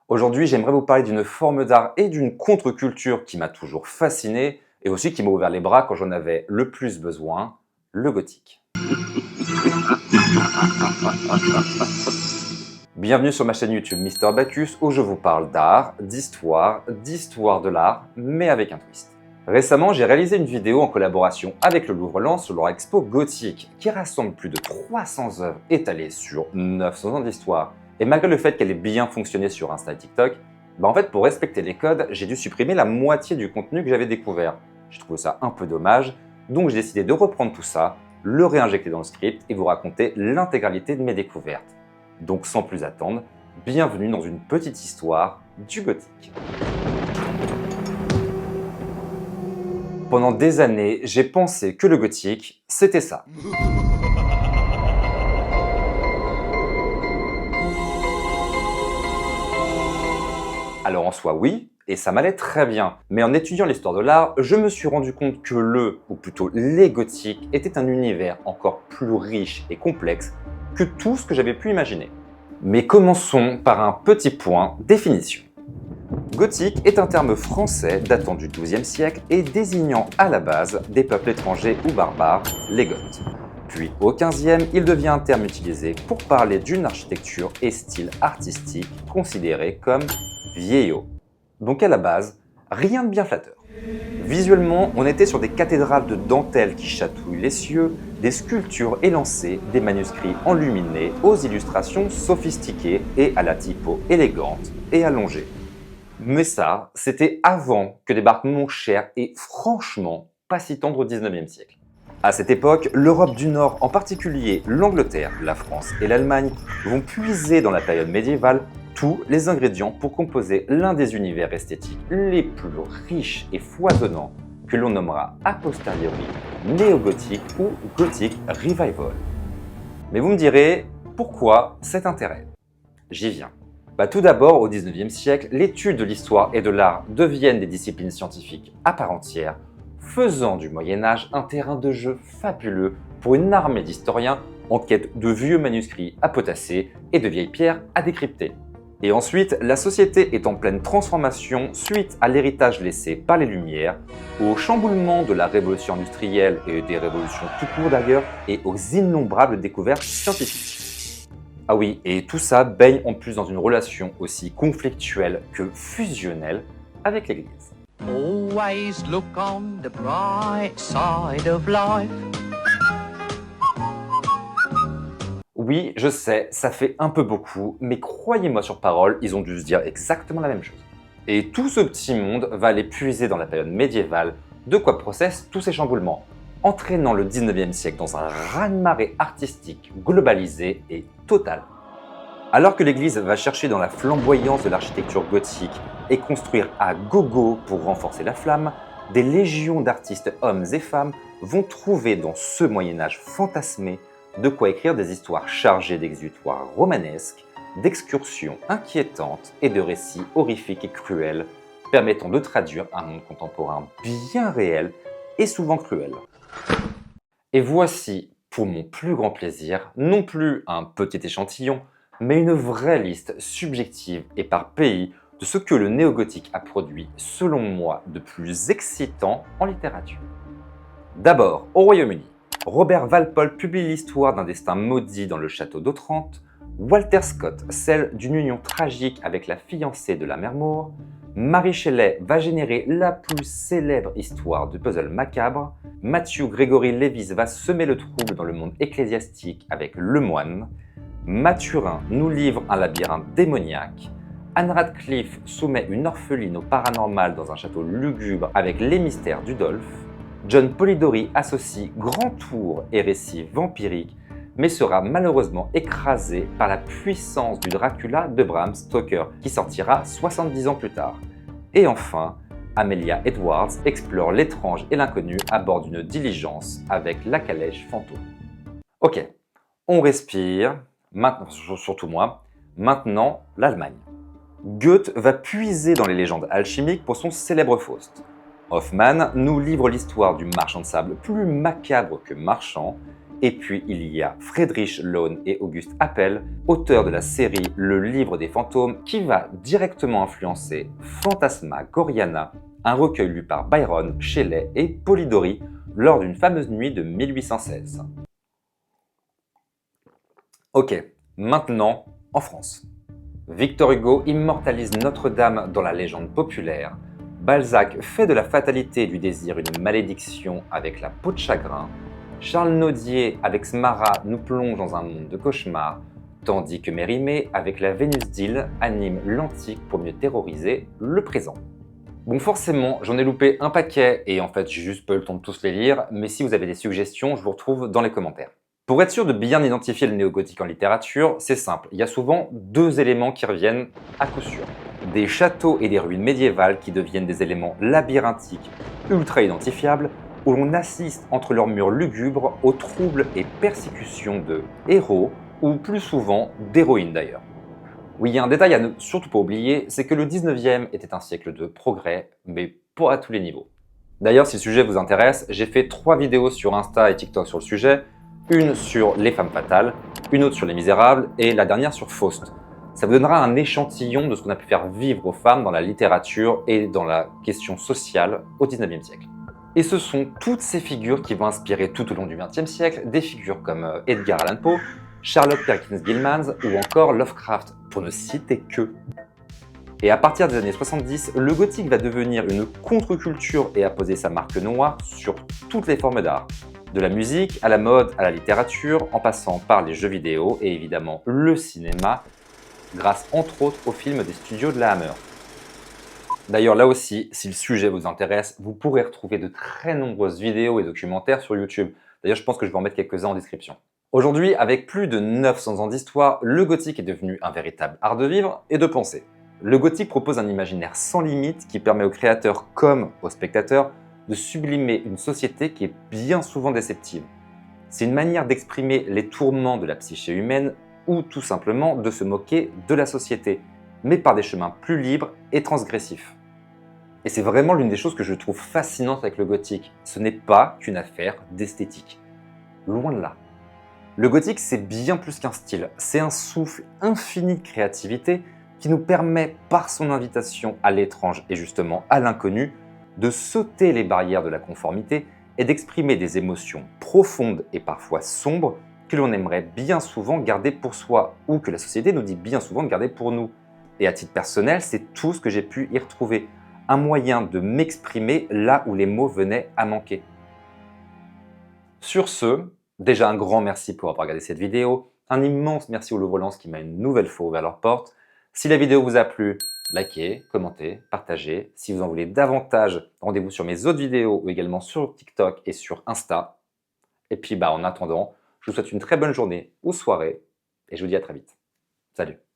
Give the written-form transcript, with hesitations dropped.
Aujourd'hui, j'aimerais vous parler d'une forme d'art et d'une contre-culture qui m'a toujours fasciné et aussi qui m'a ouvert les bras quand j'en avais le plus besoin, le gothique. Bienvenue sur ma chaîne YouTube Mister Bacchus où je vous parle d'art, d'histoire de l'art, mais avec un twist. Récemment, j'ai réalisé une vidéo en collaboration avec le Louvre-Lens sur leur expo gothique qui rassemble plus de 300 œuvres étalées sur 900 ans d'histoire. Et malgré le fait qu'elle ait bien fonctionné sur Insta et TikTok, en fait, pour respecter les codes, j'ai dû supprimer la moitié du contenu que j'avais découvert. J'ai trouvé ça un peu dommage, donc j'ai décidé de reprendre tout ça, le réinjecter dans le script et vous raconter l'intégralité de mes découvertes. Donc sans plus attendre, bienvenue dans une petite histoire du gothique. Pendant des années, j'ai pensé que le gothique, c'était ça. Alors en soi, oui, et ça m'allait très bien. Mais en étudiant l'histoire de l'art, je me suis rendu compte que ou plutôt les gothiques, étaient un univers encore plus riche et complexe que tout ce que j'avais pu imaginer. Mais commençons par un petit point définition. Gothique est un terme français datant du XIIe siècle et désignant à la base des peuples étrangers ou barbares, les Goths. Puis au XVe, il devient un terme utilisé pour parler d'une architecture et style artistique considérés comme vieillots. Donc à la base, rien de bien flatteur. Visuellement, on était sur des cathédrales de dentelle qui chatouillent les cieux, des sculptures élancées, des manuscrits enluminés aux illustrations sophistiquées et à la typo élégante et allongée. Mais ça, c'était avant que débarque mon cher et franchement pas si tendre XIXe siècle. À cette époque, l'Europe du Nord, en particulier l'Angleterre, la France et l'Allemagne, vont puiser dans la période médiévale tous les ingrédients pour composer l'un des univers esthétiques les plus riches et foisonnants que l'on nommera a posteriori néo-gothique ou gothic revival. Mais vous me direz, pourquoi cet intérêt? J'y viens. Tout d'abord, au XIXe siècle, l'étude de l'histoire et de l'art deviennent des disciplines scientifiques à part entière, faisant du Moyen-Âge un terrain de jeu fabuleux pour une armée d'historiens en quête de vieux manuscrits à potasser et de vieilles pierres à décrypter. Et ensuite, la société est en pleine transformation suite à l'héritage laissé par les Lumières, au chamboulement de la révolution industrielle et des révolutions tout court d'ailleurs, et aux innombrables découvertes scientifiques. Ah oui, et tout ça baigne en plus dans une relation aussi conflictuelle que fusionnelle avec l'Église. Always look on the bright side of life. Oui, je sais, ça fait un peu beaucoup, mais croyez-moi sur parole, ils ont dû se dire exactement la même chose. Et tout ce petit monde va aller puiser dans la période médiévale, de quoi processent tous ces chamboulements, entraînant le 19e siècle dans un raz-de-marée artistique globalisé et total. Alors que l'Église va chercher dans la flamboyance de l'architecture gothique et construire à gogo pour renforcer la flamme, des légions d'artistes hommes et femmes vont trouver dans ce Moyen-Âge fantasmé de quoi écrire des histoires chargées d'exutoires romanesques, d'excursions inquiétantes et de récits horrifiques et cruels, permettant de traduire un monde contemporain bien réel et souvent cruel. Et voici, pour mon plus grand plaisir, non plus un petit échantillon, mais une vraie liste subjective et par pays de ce que le néogothique a produit, selon moi, de plus excitant en littérature. D'abord, au Royaume-Uni, Robert Walpole publie l'histoire d'un destin maudit dans le château d'Otrante, Walter Scott celle d'une union tragique avec la fiancée de la mère Moore, Mary Shelley va générer la plus célèbre histoire de puzzle macabre, Matthew Gregory Lewis va semer le trouble dans le monde ecclésiastique avec Le Moine, Mathurin nous livre un labyrinthe démoniaque, Anne Radcliffe soumet une orpheline au paranormal dans un château lugubre avec Les Mystères d'Udolphe, John Polidori associe grand tour et récit vampirique, mais sera malheureusement écrasé par la puissance du Dracula de Bram Stoker, qui sortira 70 ans plus tard. Et enfin, Amelia Edwards explore l'étrange et l'inconnu à bord d'une diligence avec la calèche fantôme. Ok, on respire, maintenant, surtout moi, maintenant l'Allemagne. Goethe va puiser dans les légendes alchimiques pour son célèbre Faust. Hoffmann nous livre l'histoire du marchand de sable plus macabre que marchand, Et puis il y a Friedrich Laune et Auguste Appel, auteurs de la série Le Livre des fantômes, qui va directement influencer Phantasmagoriana, un recueil lu par Byron, Shelley et Polidori lors d'une fameuse nuit de 1816. Ok, maintenant en France. Victor Hugo immortalise Notre-Dame dans la légende populaire. Balzac fait de la fatalité et du désir une malédiction avec La peau de chagrin. Charles Nodier avec Smara nous plonge dans un monde de cauchemars, tandis que Mérimée avec La Vénus d'Île anime l'antique pour mieux terroriser le présent. Bon, forcément, j'en ai loupé un paquet et en fait j'ai juste pas eu le temps de tous les lire, mais si vous avez des suggestions, je vous retrouve dans les commentaires. Pour être sûr de bien identifier le néogothique en littérature, c'est simple, il y a souvent deux éléments qui reviennent à coup sûr. Des châteaux et des ruines médiévales qui deviennent des éléments labyrinthiques ultra identifiables, où l'on assiste entre leurs murs lugubres aux troubles et persécutions de héros, ou plus souvent d'héroïnes d'ailleurs. Oui, il y a un détail à ne surtout pas oublier, c'est que le 19e était un siècle de progrès, mais pas à tous les niveaux. D'ailleurs, si le sujet vous intéresse, j'ai fait 3 vidéos sur Insta et TikTok sur le sujet, une sur les femmes fatales, une autre sur les misérables et la dernière sur Faust. Ça vous donnera un échantillon de ce qu'on a pu faire vivre aux femmes dans la littérature et dans la question sociale au 19e siècle. Et ce sont toutes ces figures qui vont inspirer tout au long du 20e siècle des figures comme Edgar Allan Poe, Charlotte Perkins Gilman ou encore Lovecraft, pour ne citer que. Et à partir des années 70, le gothique va devenir une contre-culture et a posé sa marque noire sur toutes les formes d'art. De la musique, à la mode, à la littérature, en passant par les jeux vidéo et évidemment le cinéma, grâce entre autres aux films des studios de la Hammer. D'ailleurs là aussi, si le sujet vous intéresse, vous pourrez retrouver de très nombreuses vidéos et documentaires sur YouTube. D'ailleurs, je pense que je vais en mettre quelques-uns en description. Aujourd'hui, avec plus de 900 ans d'histoire, le gothique est devenu un véritable art de vivre et de penser. Le gothique propose un imaginaire sans limite qui permet aux créateurs comme aux spectateurs de sublimer une société qui est bien souvent déceptive. C'est une manière d'exprimer les tourments de la psyché humaine ou tout simplement de se moquer de la société, mais par des chemins plus libres et transgressifs. Et c'est vraiment l'une des choses que je trouve fascinante avec le gothique. Ce n'est pas qu'une affaire d'esthétique. Loin de là. Le gothique, c'est bien plus qu'un style. C'est un souffle infini de créativité qui nous permet, par son invitation à l'étrange et justement à l'inconnu, de sauter les barrières de la conformité et d'exprimer des émotions profondes et parfois sombres que l'on aimerait bien souvent garder pour soi ou que la société nous dit bien souvent de garder pour nous. Et à titre personnel, c'est tout ce que j'ai pu y retrouver. Un moyen de m'exprimer là où les mots venaient à manquer. Sur ce, déjà un grand merci pour avoir regardé cette vidéo, un immense merci au Louvre Lens qui m'a une nouvelle fois ouvert leurs portes. Si la vidéo vous a plu, likez, commentez, partagez. Si vous en voulez davantage, rendez-vous sur mes autres vidéos ou également sur TikTok et sur Insta. Et puis en attendant, je vous souhaite une très bonne journée ou soirée et je vous dis à très vite. Salut!